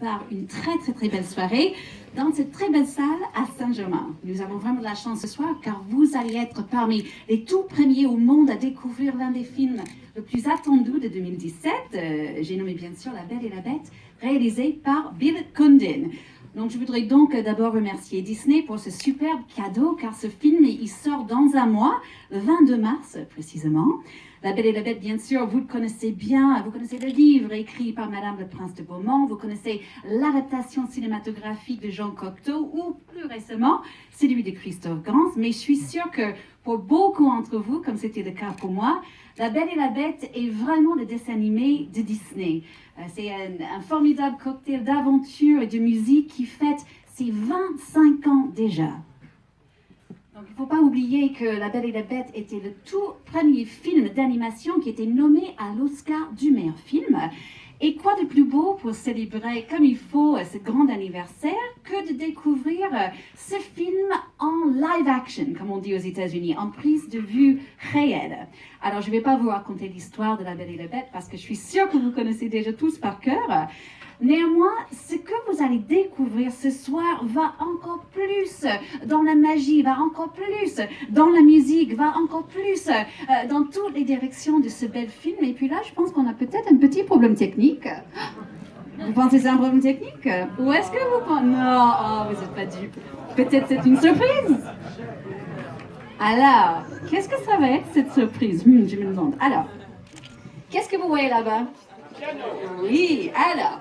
par une très très très belle soirée dans cette très belle salle à Saint-Germain. Nous avons vraiment de la chance ce soir car vous allez être parmi les tout premiers au monde à découvrir l'un des films le plus attendu de 2017. J'ai nommé bien sûr La Belle et la Bête, réalisé par Condon. Donc je voudrais donc d'abord remercier Disney pour ce superbe cadeau car ce film il sort dans un mois, le 22 mars précisément. La Belle et la Bête, bien sûr, vous le connaissez bien, vous connaissez le livre écrit par Madame le Prince de Beaumont, vous connaissez l'adaptation cinématographique de Jean Cocteau ou plus récemment celui de Christophe Gans, mais je suis sûre que pour beaucoup d'entre vous, comme c'était le cas pour moi, La Belle et la Bête est vraiment le dessin animé de Disney. C'est un formidable cocktail d'aventure et de musique qui fête ses 25 ans déjà. Donc, il ne faut pas oublier que La Belle et la Bête était le tout premier film d'animation qui était nommé à l'Oscar du meilleur film. Et quoi de plus beau pour célébrer comme il faut ce grand anniversaire que de découvrir ce film en live action, comme on dit aux États-Unis, en prise de vue réelle. Alors, je ne vais pas vous raconter l'histoire de La Belle et la Bête parce que je suis sûre que vous connaissez déjà tous par cœur. Néanmoins, ce que vous allez découvrir ce soir va encore plus dans la magie, va encore plus dans la musique, va encore plus dans toutes les directions de ce bel film. Et puis là, je pense qu'on a peut-être un petit problème technique. Vous pensez que c'est un problème technique? Ou est-ce que vous pensez... Non, oh, vous n'êtes pas dupe. Peut-être c'est une surprise. Alors, qu'est-ce que ça va être cette surprise? Je me demande. Alors, qu'est-ce que vous voyez là-bas? Oui, alors...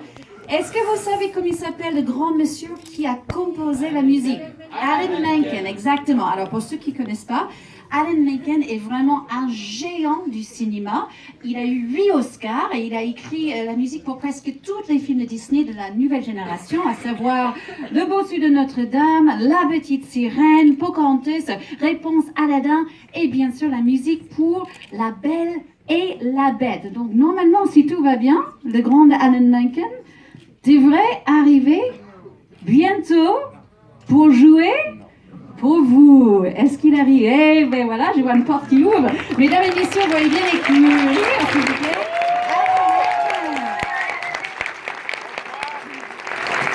Est-ce que vous savez comment il s'appelle le grand monsieur qui a composé la musique? Alan Menken, exactement. Alors pour ceux qui ne connaissent pas, Alan Menken est vraiment un géant du cinéma. Il a eu 8 Oscars et il a écrit la musique pour presque tous les films de Disney de la nouvelle génération, à savoir Le Bossu de Notre-Dame, La Petite Sirène, Pocahontas, Réponse Aladdin et bien sûr la musique pour La Belle et la Bête. Donc normalement, si tout va bien, le grand Alan Menken devrait arriver bientôt pour jouer pour vous. Est-ce qu'il arrive? Eh bien voilà, je vois une porte qui ouvre. Mesdames et messieurs, vous voyez bien les courir, s'il vous plaît.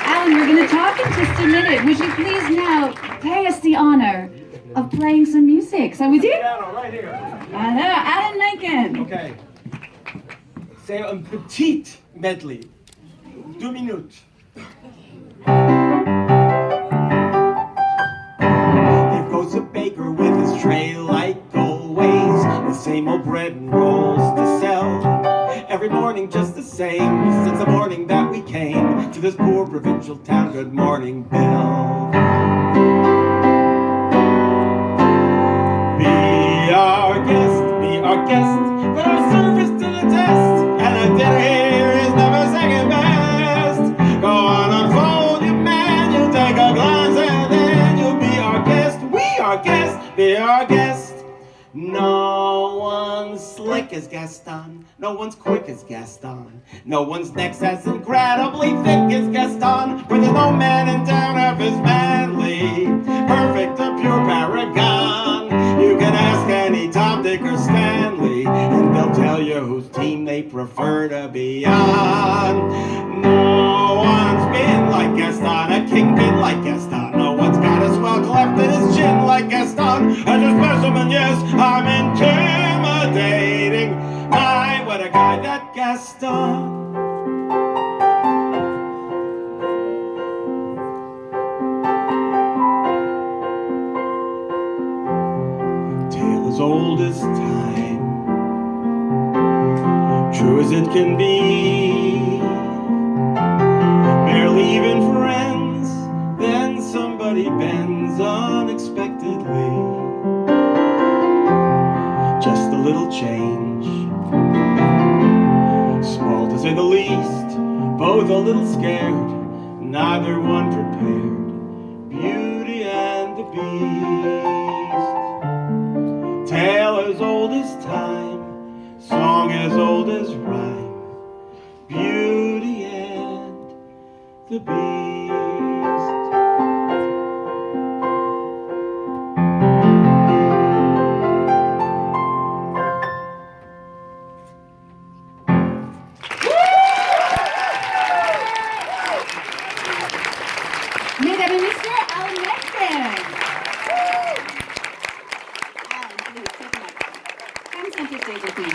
Alan, we're going to talk in just a minute. Would you please now pay us the honor of playing some music? Ça vous dit? Right here. Alors, Alan Menken. Okay. C'est un petit medley. 2 minutes. There goes a baker with his tray like always, the same old bread and rolls to sell. Every morning just the same, since the morning that we came to this poor provincial town. Good morning, Bill. Be our guest, put our service to the test, and a dinner here is never second best. Go on, unfold your man, you'll take a glance and then you'll be our guest. We are guest, be our guest. No one's slick as Gaston, no one's quick as Gaston, no one's neck's as incredibly thick as Gaston, for there's no man in town half as manly, perfect, a pure paragon. You can ask any Tom, Dick, or Stanley, and they'll tell you whose team they prefer to be on. No one's been like Gaston, a kingpin like Gaston. No one's got as well cleft in his chin like Gaston. As a specimen, yes, I'm intimidating. My, what a guy, that Gaston. As old as time, true as it can be, barely even friends, then somebody bends unexpectedly. Just a little change, small to say the least, both a little scared, neither one prepared, Beauty and the Beast. Tale as old as time, song as old as rhyme, Beauty and the Beast. avez Monsieur Alan Menken. Alan, please, take a mic. Come center stage with me.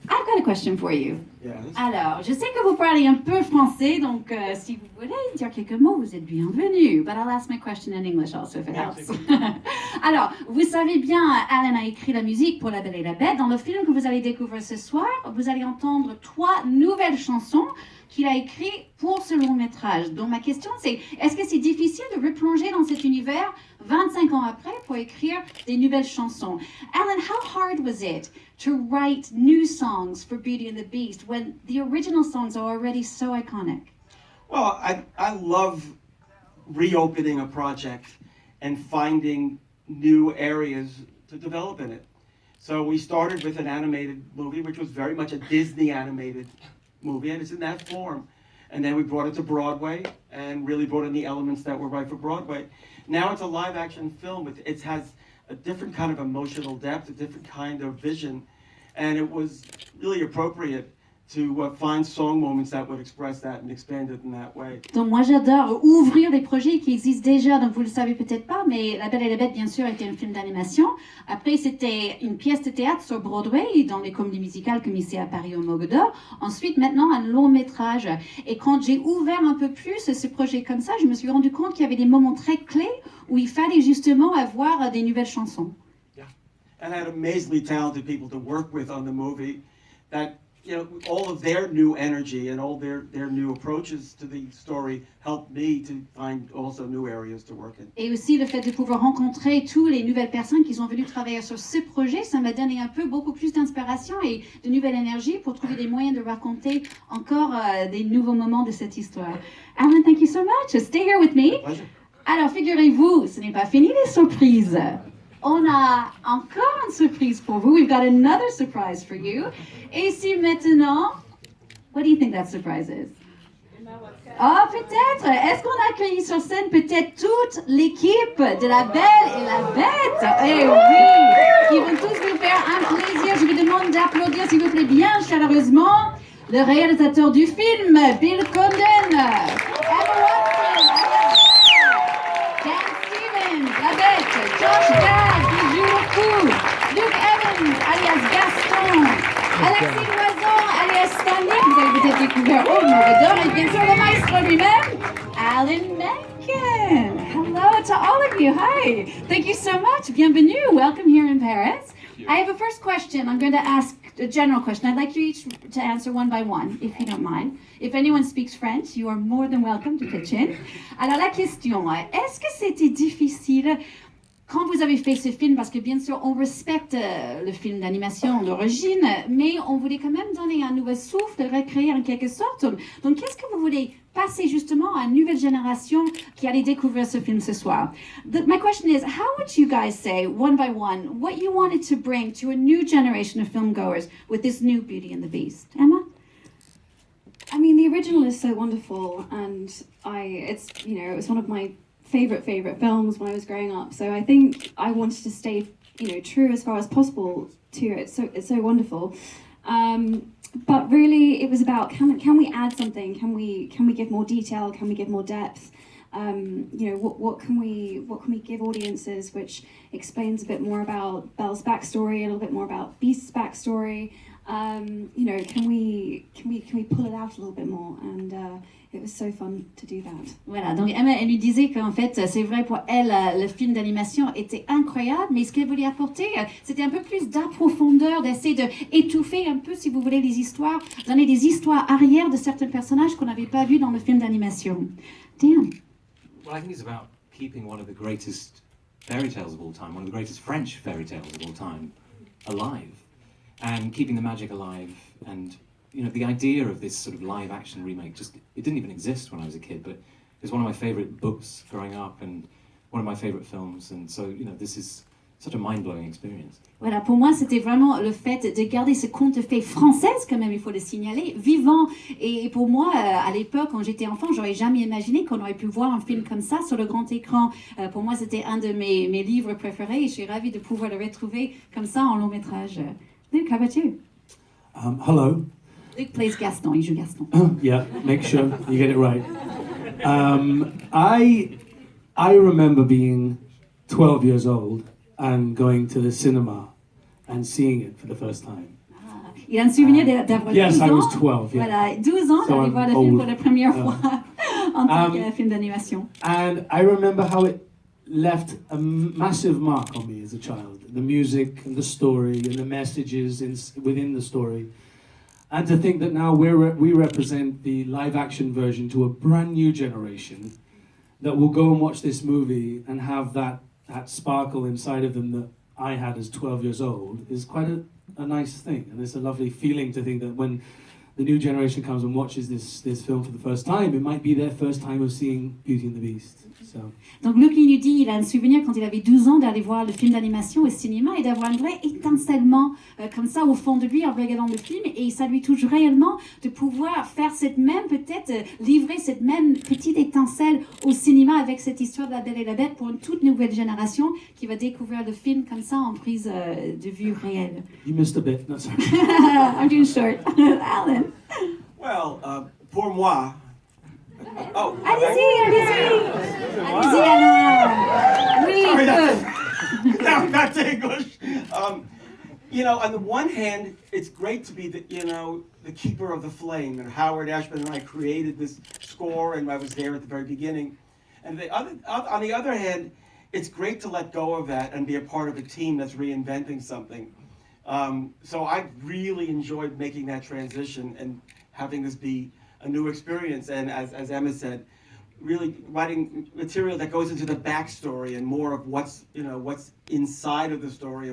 I've got a question for you. Yes. Alors, je sais que vous parlez un peu français, donc si vous voulez dire quelques mots, vous êtes bienvenue. But I'll ask my question in English also if it helps. Alors, vous savez bien, Alan a écrit la musique pour La Belle et la Bête. Dans le film que vous allez découvrir ce soir, vous allez entendre 3 nouvelles chansons qu'il a écrites pour ce long métrage. Donc ma question c'est, est-ce que c'est difficile de replonger dans cet univers 25 ans après pour écrire des nouvelles chansons? Alan, how hard was it to write new songs for Beauty and the Beast when the original songs are already so iconic? Well, I love reopening a project and finding new areas to develop in it. So we started with an animated movie, which was very much a Disney animated movie, and it's in that form. And then we brought it to Broadway and really brought in the elements that were right for Broadway. Now it's a live action film. It has a different kind of emotional depth, a different kind of vision, and it was really appropriate to find song moments that would express that and expand it in that way. Donc moi j'adore ouvrir des projets qui existent déjà, donc vous le savez peut-être pas, mais La Belle et la Bête bien sûr était un film d'animation. Après c'était une pièce de théâtre sur Broadway, dans les comédies musicales comme ici à Paris au Mogo d'Or. Ensuite maintenant un long métrage. Et quand j'ai ouvert un peu plus ce projet comme ça, je me suis rendu compte qu'il y avait des moments très clés où il fallait justement avoir des nouvelles chansons. Yeah, and I had amazingly talented people to work with on the movie that, you know, all of their new energy and all their new approaches to the story helped me to find also new areas to work in. Et aussi le fait de pouvoir rencontrer toutes les nouvelles personnes qui sont venues travailler sur ce projet, ça m'a donné un peu beaucoup plus d'inspiration et de nouvelle énergie pour trouver des moyens de raconter encore des nouveaux moments de cette histoire. Alan, thank you so much. Stay here with me. Pleasure. Alors, figurez-vous, ce n'est pas fini les surprises. On a encore une surprise pour vous. We've got another surprise for you. Et si maintenant, what do you think that surprise is? Oh, peut-être. Est-ce qu'on a accueilli sur scène peut-être toute l'équipe de La Belle et la Bête? Eh oui, qui vont tous vous faire un plaisir. Je vous demande d'applaudir, s'il vous plaît, bien chaleureusement, le réalisateur du film, Condon. La Bête, Josh Gad, qui joue LeFou, Luke Evans, alias Gaston, Alexis Loizon, alias Stanley, que vous avez peut-être découvert au Mogo d'Or, et bien sûr le maestro lui-même, Alan Menken. Hello to all of you. Hi. Thank you so much. Bienvenue. Welcome here in Paris. I have a first question. I'm going to ask a general question. I'd like you each to answer one by one, if you don't mind. If anyone speaks French, you are more than welcome to pitch in. Alors la question, est-ce que c'était difficile quand vous avez fait ce film, parce que bien sûr on respecte le film d'animation d'origine, mais on voulait quand même donner un nouveau souffle, de recréer en quelque sorte. Donc qu'est-ce que vous voulez passer justement à une nouvelle génération qui allait découvrir ce film ce soir? My question is, how would you guys say, one by one, what you wanted to bring to a new generation of filmgoers with this new Beauty and the Beast? Emma? I mean, the original is so wonderful, and it was one of my favorite films when I was growing up. So I think I wanted to stay, true as far as possible to it. So it's so wonderful. But really, it was about can we add something? Can we give more detail? Can we give more depth? What can we give audiences which explains a bit more about Belle's backstory, a little bit more about Beast's backstory? Can we pull it out a little bit more? And it was so fun to do that. Voilà, donc Emma, elle lui disait qu'en fait, c'est vrai pour elle, le film d'animation était incroyable, mais ce qu'elle voulait apporter, c'était un peu plus d'approfondeur, d'essayer d'étouffer un peu, si vous voulez, les histoires, donner des histoires arrière de certains personnages qu'on n'avait pas vus dans le film d'animation. Dan? Well, I think it's about keeping one of the greatest fairy tales of all time, one of the greatest French fairy tales of all time, alive. And keeping the magic alive, and the idea of this sort of live action remake it didn't even exist when I was a kid, but it's one of my favorite books growing up and one of my favorite films, and so this is such a mind-blowing experience. Voilà, pour moi, c'était vraiment le fait de garder ce conte de fées française, quand même, il faut le signaler, vivant. Et pour moi, à l'époque, quand j'étais enfant, j'aurais jamais imaginé qu'on aurait pu voir un film comme ça sur le grand écran. Pour moi, c'était un de mes livres préférés et je suis ravie de pouvoir le retrouver comme ça en long métrage. Luke, how about you? Hello. Luke plays Gaston, il joue Gaston. Yeah, make sure you get it right. I remember being 12 years old and going to the cinema and seeing it for the first time. Il a un souvenir d'avoir 12 Yes, I ans. was 12, yeah. Voilà, 12 ans So d'aller I'm voir le film old. pour la première fois en tant que film d'animation. And I remember how it left a massive mark on me as a child. The music and the story and the messages within the story. And to think that now we represent the live action version to a brand new generation that will go and watch this movie and have that sparkle inside of them that I had as 12 years old is quite a nice thing. And it's a lovely feeling to think that when the new generation comes and watches this film for the first time, it might be their first time of seeing Beauty and the Beast. So. Donc Luke nous dit il a un souvenir quand il avait 12 ans d'aller voir le film d'animation au cinéma et d'avoir un vrai étincellement comme ça au fond de lui en regardant le film, et ça lui touche réellement de pouvoir faire cette même, peut-être livrer cette même petite étincelle au cinéma avec cette histoire de la Belle et la Bête pour une toute nouvelle génération qui va découvrir le film comme ça en prise de vue réelle. You missed a bit, no, sorry. I'm doing short. Alan. Well, pour moi. Oh, Allez-y, Alain. Oui, Sorry, good. now back to English. You know, on the one hand, it's great to be the keeper of the flame. And Howard Ashman and I created this score, and I was there at the very beginning. And on the other hand, it's great to let go of that and be a part of a team that's reinventing something. So I really enjoyed making that transition and having this be a new experience. And as Emma said, really writing material that goes into the backstory and more of what's inside of the story.